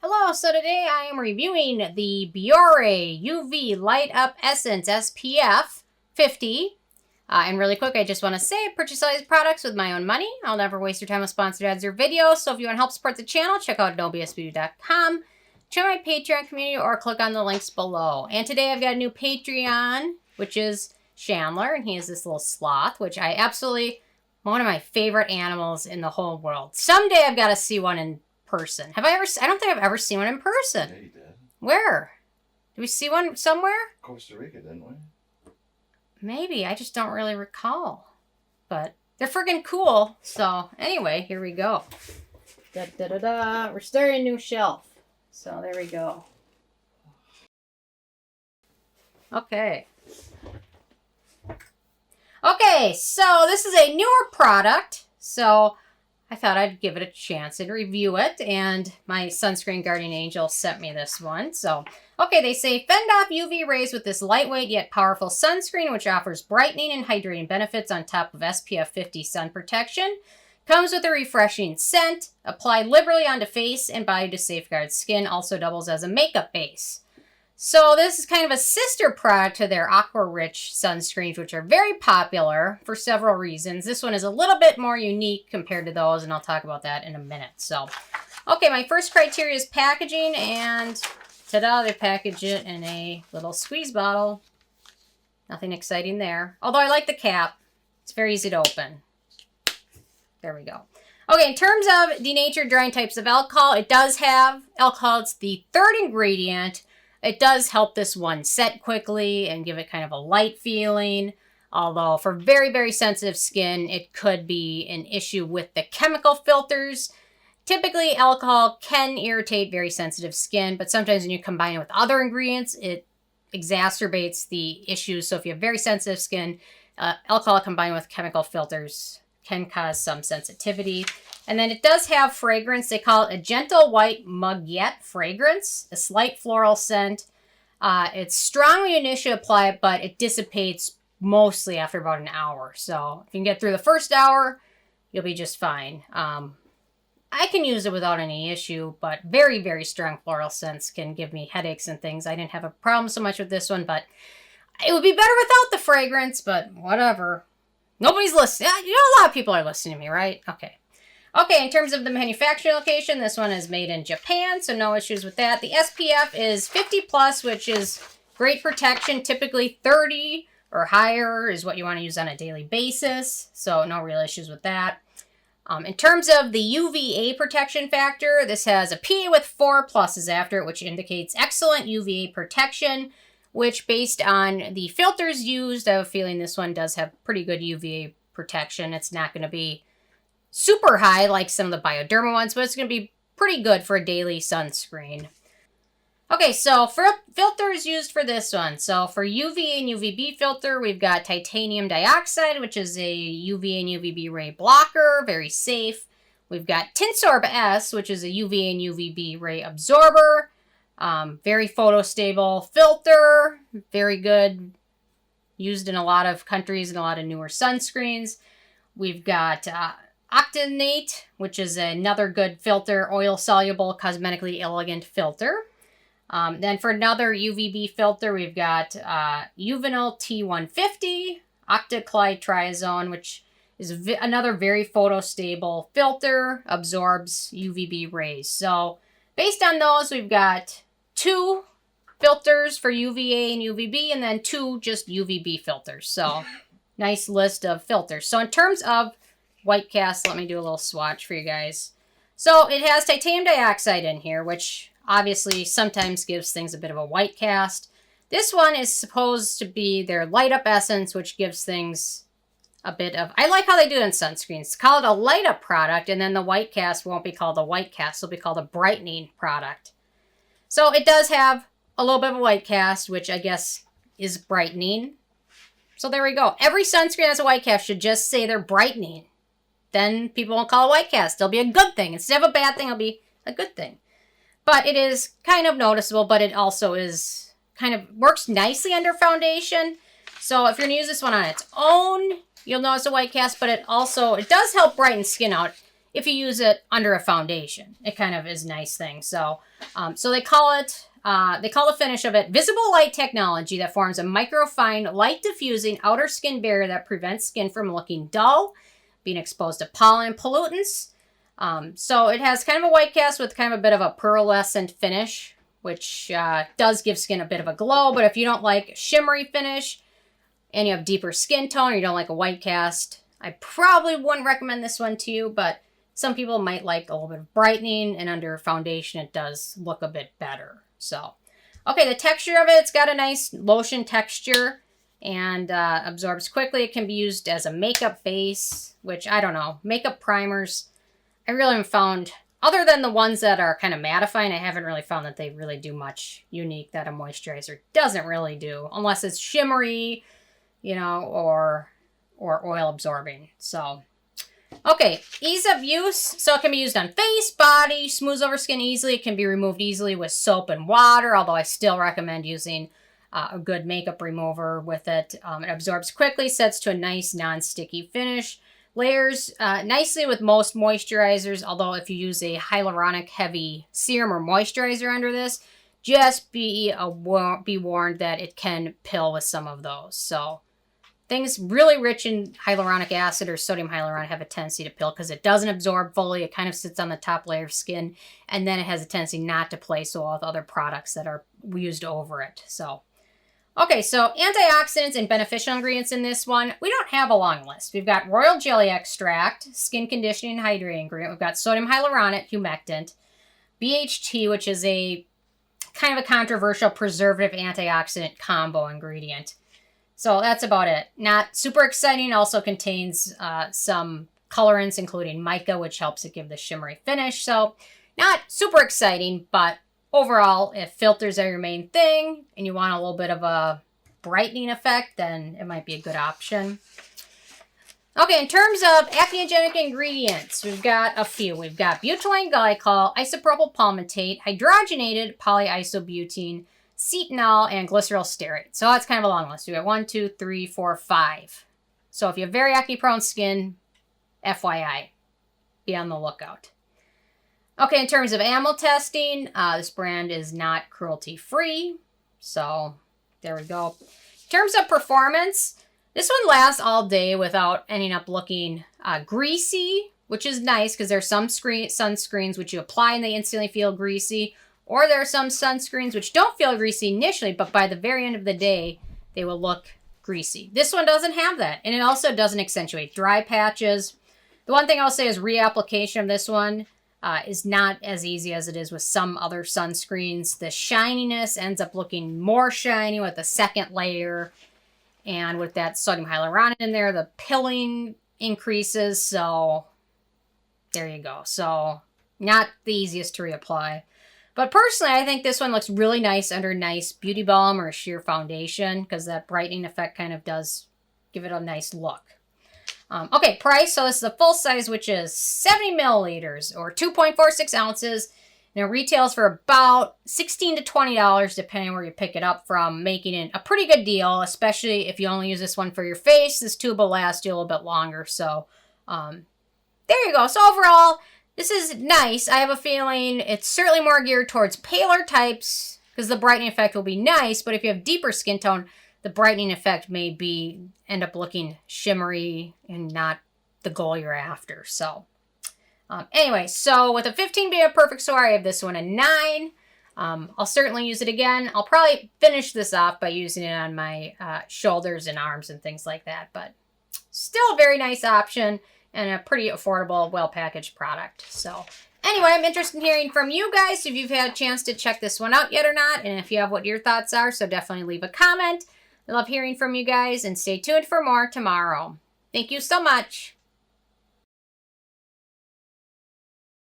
Hello, so today I am reviewing the Biore UV Light Up Essence SPF 50. And really quick, I just want to say I purchase all these products with my own money. I'll never waste your time with sponsored ads or videos. So if you want to help support the channel, check out nobsbeauty.com, check my Patreon community, or click on the links below. And today I've got a new Patreon, which is Chandler, and he is this little sloth, which I absolutely, one of my favorite animals in the whole world. Someday I've got to see one in person. Have I ever? I don't think I've ever seen one in person. Yeah, you did. Where? Did we see one somewhere? Costa Rica, didn't we? Maybe. I just don't really recall. But they're friggin' cool. So anyway, here we go. Da-da-da-da. We're starting a new shelf. So there we go. Okay. Okay, so this is a newer product. So I thought I'd give it a chance and review it, and my Sunscreen Guardian Angel sent me this one. So, okay, they say, fend off UV rays with this lightweight yet powerful sunscreen, which offers brightening and hydrating benefits on top of SPF 50 sun protection. Comes with a refreshing scent, applied liberally onto face and body to safeguard skin, also doubles as a makeup base. So this is kind of a sister product to their Aqua Rich sunscreens, which are very popular for several reasons. This one is a little bit more unique compared to those, and I'll talk about that in a minute. So, okay, my first criteria is packaging, and ta-da, they package it in a little squeeze bottle. Nothing exciting there. Although I like the cap. It's very easy to open. There we go. Okay, in terms of denatured drying types of alcohol, it does have alcohol. It's the third ingredient. It does help this one set quickly and give it kind of a light feeling. Although for very, very sensitive skin, it could be an issue with the chemical filters. Typically, alcohol can irritate very sensitive skin, but sometimes when you combine it with other ingredients, it exacerbates the issues. So if you have very sensitive skin, alcohol combined with chemical filters can cause some sensitivity. And then it does have fragrance. They call it a gentle white muguette fragrance, a slight floral scent. It's strong when you initially apply it, but it dissipates mostly after about an hour. So if you can get through the first hour, you'll be just fine. I can use it without any issue, but very, very strong floral scents can give me headaches and things. I didn't have a problem so much with this one, but it would be better without the fragrance, but whatever. Nobody's listening. You know, a lot of people are listening to me, right? Okay. Okay, in terms of the manufacturing location, this one is made in Japan, so no issues with that. The SPF is 50 plus, which is great protection. Typically 30 or higher is what you want to use on a daily basis, so no real issues with that. In terms of the UVA protection factor, this has a PA with 4 pluses after it, which indicates excellent UVA protection, which based on the filters used, I have a feeling this one does have pretty good UVA protection. It's not going to be super high like some of the Bioderma ones, but it's going to be pretty good for a daily sunscreen. Okay, so for filters used for this one. So for UVA and UVB filter, we've got titanium dioxide, which is a UVA and UVB ray blocker, very safe. We've got Tinsorb S, which is a UVA and UVB ray absorber. Very photostable filter, very good, used in a lot of countries and a lot of newer sunscreens. We've got Octanate, which is another good filter, oil-soluble, cosmetically elegant filter. Then for another UVB filter, we've got Uvinol T150, ethylhexyltriazone, which is another very photostable filter, absorbs UVB rays. So based on those, we've got 2 filters for UVA and UVB, and then 2 just UVB filters. So nice list of filters. So in terms of white cast, let me do a little swatch for you guys. So it has titanium dioxide in here, which obviously sometimes gives things a bit of a white cast. This one is supposed to be their light up essence, which gives things a bit of, I like how they do it in sunscreens. Call it a light up product, and then the white cast won't be called a white cast, it'll be called a brightening product. So it does have a little bit of a white cast, which I guess is brightening. So there we go. Every sunscreen that has a white cast should just say they're brightening. Then people won't call it white cast. It'll be a good thing. Instead of a bad thing, it'll be a good thing. But it is kind of noticeable, but it also is kind of works nicely under foundation. So if you're going to use this one on its own, you'll notice a white cast, but it does help brighten skin out. if you use it under a foundation. It kind of is a nice thing. So, so they call the finish of it visible light technology that forms a microfine, light diffusing outer skin barrier that prevents skin from looking dull, being exposed to pollen and pollutants. So it has kind of a white cast with kind of a bit of a pearlescent finish, which does give skin a bit of a glow. But if you don't like shimmery finish and you have deeper skin tone or you don't like a white cast, I probably wouldn't recommend this one to you, but some people might like a little bit of brightening, and under foundation it does look a bit better. So, okay, the texture of it's got a nice lotion texture and absorbs quickly. It can be used as a makeup base, which I don't know. Makeup primers, I really haven't found, other than the ones that are kind of mattifying, I haven't really found that they really do much unique that a moisturizer doesn't really do, unless it's shimmery, you know, or oil absorbing. So, okay, ease of use. So it can be used on face, body, smooths over skin easily. It can be removed easily with soap and water, although I still recommend using a good makeup remover with it. It absorbs quickly, sets to a nice non-sticky finish. Layers nicely with most moisturizers, although if you use a hyaluronic heavy serum or moisturizer under this, just be warned that it can pill with some of those. So things really rich in hyaluronic acid or sodium hyaluronate have a tendency to pill because it doesn't absorb fully. It kind of sits on the top layer of skin, and then it has a tendency not to play so well with other products that are used over it. So, okay, so antioxidants and beneficial ingredients in this one, we don't have a long list. We've got royal jelly extract, skin conditioning and hydrating ingredient. We've got sodium hyaluronate, humectant, BHT, which is a kind of a controversial preservative antioxidant combo ingredient. So that's about it. Not super exciting. Also contains some colorants, including mica, which helps it give the shimmery finish. So not super exciting, but overall, if filters are your main thing and you want a little bit of a brightening effect, then it might be a good option. Okay, in terms of acneogenic ingredients, we've got a few. We've got butylene glycol, isopropyl palmitate, hydrogenated polyisobutene, cetanol, and glyceryl stearate. So that's kind of a long list. We got 1, 2, 3, 4, 5. So if you have very acne-prone skin, FYI, be on the lookout. Okay, in terms of animal testing, this brand is not cruelty-free. So there we go. In terms of performance, this one lasts all day without ending up looking greasy, which is nice because there are some sunscreens which you apply and they instantly feel greasy. Or there are some sunscreens which don't feel greasy initially, but by the very end of the day, they will look greasy. This one doesn't have that, and it also doesn't accentuate dry patches. The one thing I'll say is reapplication of this one is not as easy as it is with some other sunscreens. The shininess ends up looking more shiny with the second layer, and with that sodium hyaluronate in there, the pilling increases, so there you go. So not the easiest to reapply. But personally, I think this one looks really nice under nice beauty balm or sheer foundation because that brightening effect kind of does give it a nice look. Okay, price. So this is the full size, which is 70 milliliters or 2.46 ounces. And it retails for about $16 to $20 depending on where you pick it up from, making it a pretty good deal, especially if you only use this one for your face. This tube will last you a little bit longer. So there you go. So overall, this is nice. I have a feeling it's certainly more geared towards paler types because the brightening effect will be nice. But if you have deeper skin tone, the brightening effect may end up looking shimmery and not the goal you're after. So anyway, so with a 15 being a perfect score, I have this one a 9. I'll certainly use it again. I'll probably finish this off by using it on my shoulders and arms and things like that. But still a very nice option. And a pretty affordable, well-packaged product. So anyway, I'm interested in hearing from you guys if you've had a chance to check this one out yet or not. And if you have what your thoughts are, so definitely leave a comment. I love hearing from you guys. And stay tuned for more tomorrow. Thank you so much.